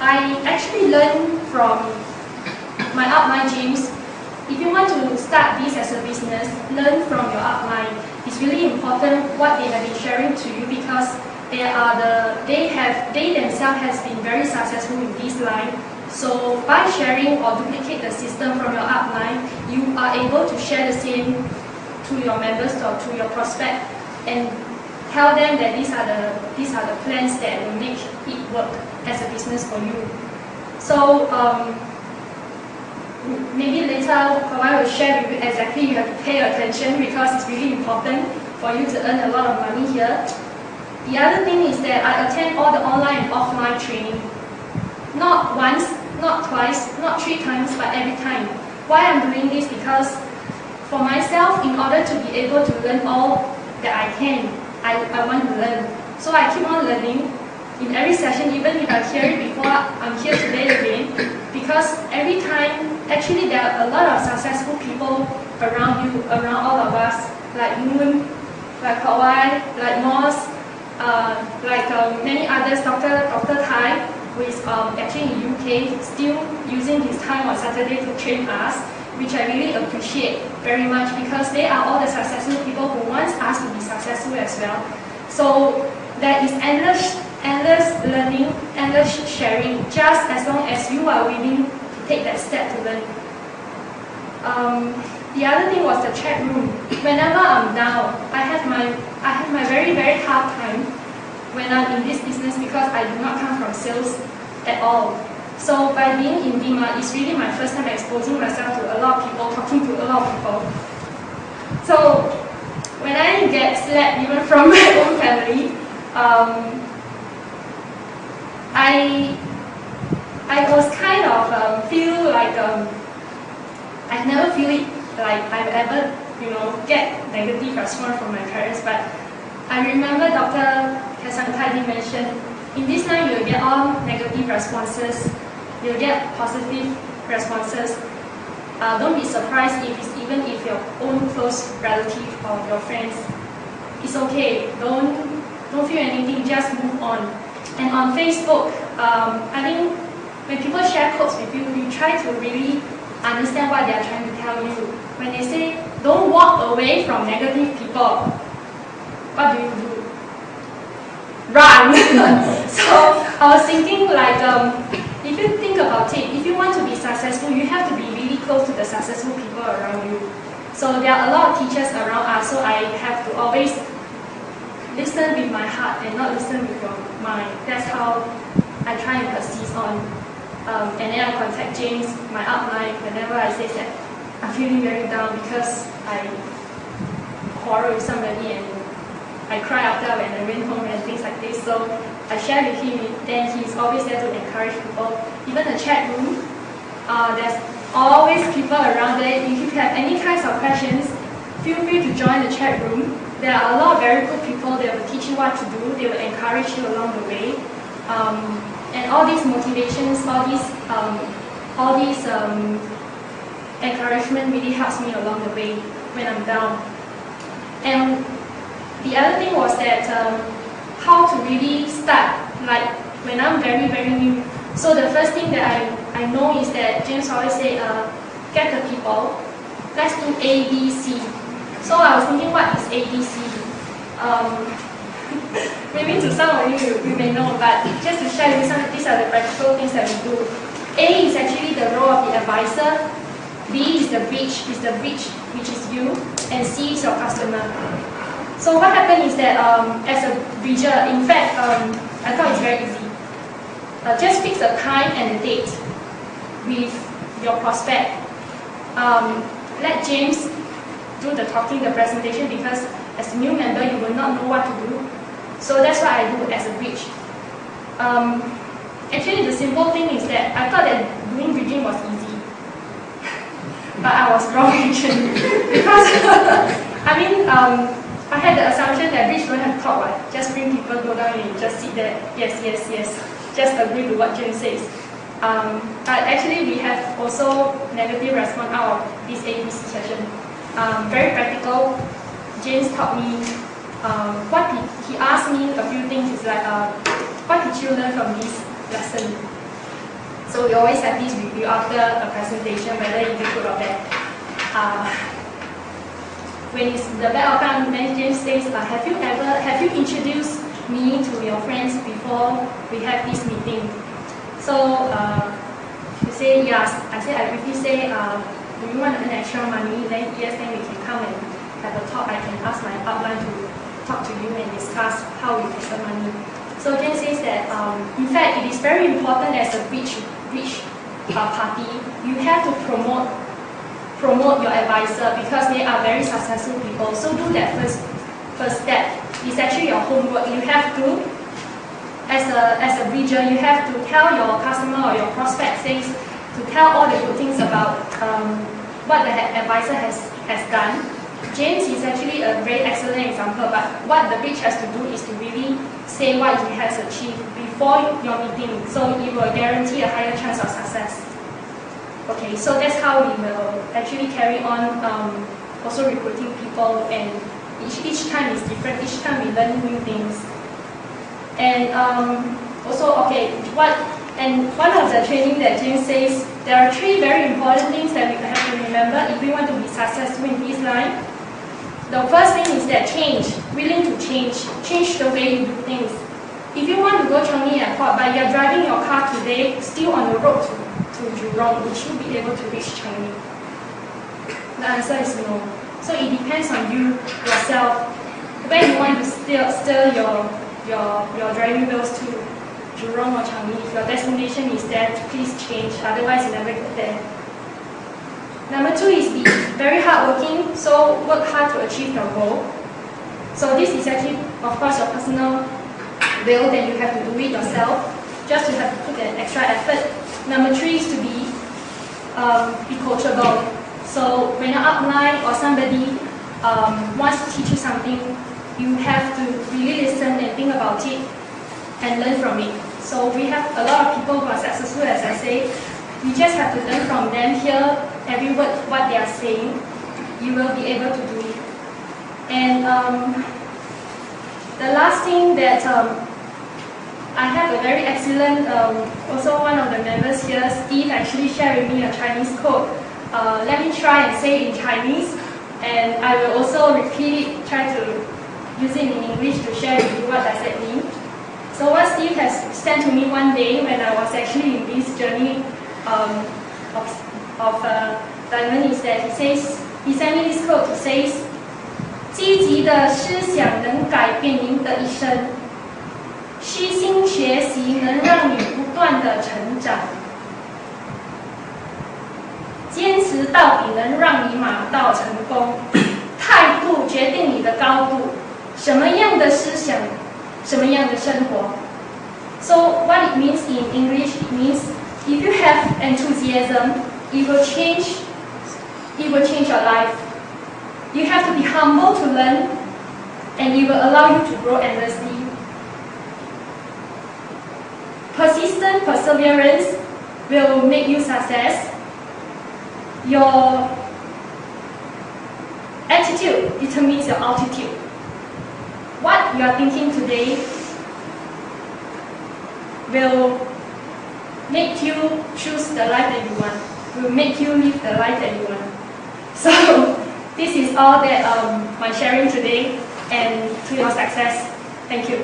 I actually learned from my upline James. If you want to start this as a business, learn from your upline. It's really important what they have been sharing to you because they themselves has been very successful in this line. So by sharing or duplicate the system from your upline, you are able to share the same to your members or to your prospect and tell them that these are the plans that will make it work as a business for you. So maybe later I will share with you exactly you have to pay attention because it's really important for you to earn a lot of money here. The other thing is that I attend all the online and offline training. Not once, not twice, not 3 times, but every time. Why I'm doing this? Because for myself, in order to be able to learn all that I can, I want to learn. So I keep on learning in every session, even if I hear it before, I'm here today again. Because every time, actually there are a lot of successful people around you, around all of us, like Moon, like Hawaii, like Moss, like many others, Dr. Tai, who is actually in UK, still using his time on Saturday to train us, which I really appreciate very much because they are all the successful people who want us to be successful as well. So there is endless learning, endless sharing, just as long as you are willing to take that step to learn. The other thing was the chat room. Whenever I'm down, I have my very, very hard time when I'm in this business because I do not come from sales at all. So by being in Vemma, it's really my first time exposing myself to a lot of people, talking to a lot of people. So when I get slapped even from my own family, I was kind of feel like I never feel it like I've ever get negative response from my parents. But I remember Dr. Kasangkai mentioned in this line you'll get all negative responses. You'll get positive responses. Don't be surprised if it's even if your own close relative or your friends. It's okay. Don't feel anything. Just move on. And on Facebook, I think when people share quotes with you, you try to really understand what they are trying to tell you. When they say don't walk away from negative people, what do? Run. So I was thinking like. If you think about it, if you want to be successful, you have to be really close to the successful people around you. So there are a lot of teachers around us, so I have to always listen with my heart and not listen with your mind. That's how I try and persist on. And then I contact James, my upline, whenever I say that I'm feeling very down because I quarrel with somebody and I cry after when I went home and things like this. So I share with him, then he's always there to encourage people. Even the chat room, there's always people around there. If you have any kinds of questions, feel free to join the chat room. There are a lot of very good people that will teach you what to do. They will encourage you along the way. And all these motivations, all these encouragement really helps me along the way when I'm down. And the other thing was that how to really start, like when I'm very, very new. So the first thing that I know is that James always say, get the people, let's do A, B, C. So I was thinking, what is A, B, C? Maybe to some of you may know, but just to share with you, these are the practical things that we do. A is actually the role of the advisor, B is the bridge, which is you, and C is your customer. So what happened is that as a bridger, in fact, I thought it's very easy. Just fix a time and a date with your prospect. Let James do the talking, the presentation, because as a new member, you will not know what to do. So that's what I do as a bridge. Actually, the simple thing is that I thought that doing bridging was easy. But I was wrong actually. Because, I mean, I had the assumption that bridge don't have to talk, right? Just bring people, go down and just sit there. Yes, yes, yes. Just agree to what James says. But actually, we have also negative response out of this ABC session. Very practical. James taught me, he asked me a few things. It's like, what did you learn from this lesson? So we always have this review after a presentation, whether you did good or bad. When it's the bad outcome, then James says, have you introduced me to your friends before we have this meeting? So you say yes. I briefly say, do you want to earn extra money? Then yes, then we can come and have a talk. I can ask my upline to talk to you and discuss how we get the money. So James says that, in fact, it is very important as a rich party, you have to promote your advisor because they are very successful people. So do that first step. It's actually your homework. You have to, as a bridger, you have to tell your customer or your prospect to tell all the good things about what the advisor has done. James is actually a very excellent example, but what the bridge has to do is to really say what he has achieved before your meeting, so it will guarantee a higher chance of success. Okay, so that's how we will actually carry on also recruiting people, and each time is different. Each time we learn new things. And also, okay, one of the training that James says, there are 3 very important things that we have to remember if we want to be successful in this line. The first thing is that willing to change the way you do things. If you want to go Changi Airport, but you're driving your car today, still on the road to Jurong, would you be able to reach Changi? The answer is no. So it depends on you yourself. When you want to steer your driving wheels to Jurong or Changi, if your destination is there, please change. Otherwise, you never get there. Number 2 is be very hardworking. So work hard to achieve your goal. So this is actually, of course, your personal will, then you have to do it yourself. Just to have to put an extra effort. Number 3 is to be coachable. So when your upline or somebody wants to teach you something, you have to really listen and think about it and learn from it. So we have a lot of people who are successful, as I say. You just have to learn from them, hear every word what they are saying. You will be able to do it. And the last thing that I have a very excellent, also one of the members here, Steve, actually shared with me a Chinese quote. Let me try and say it in Chinese, and I will also repeat it, try to use it in English to share with you what does it mean. So what Steve has sent to me one day when I was actually in this journey of diamond is that he sent me this quote. He says, 积极的思想能改变您的一生，虚心学习能让你不断的成长，坚持到底能让你马到成功，态度决定你的高度，什么样的思想，什么样的生活。So what it means in English, it means if you have enthusiasm, it will change your life. You have to be humble to learn, and it will allow you to grow endlessly. Persistent perseverance will make you success. Your attitude determines your altitude. What you are thinking today will make you choose the life that you want, will make you live the life that you want. So this is all that my sharing today, and to your success. Thank you.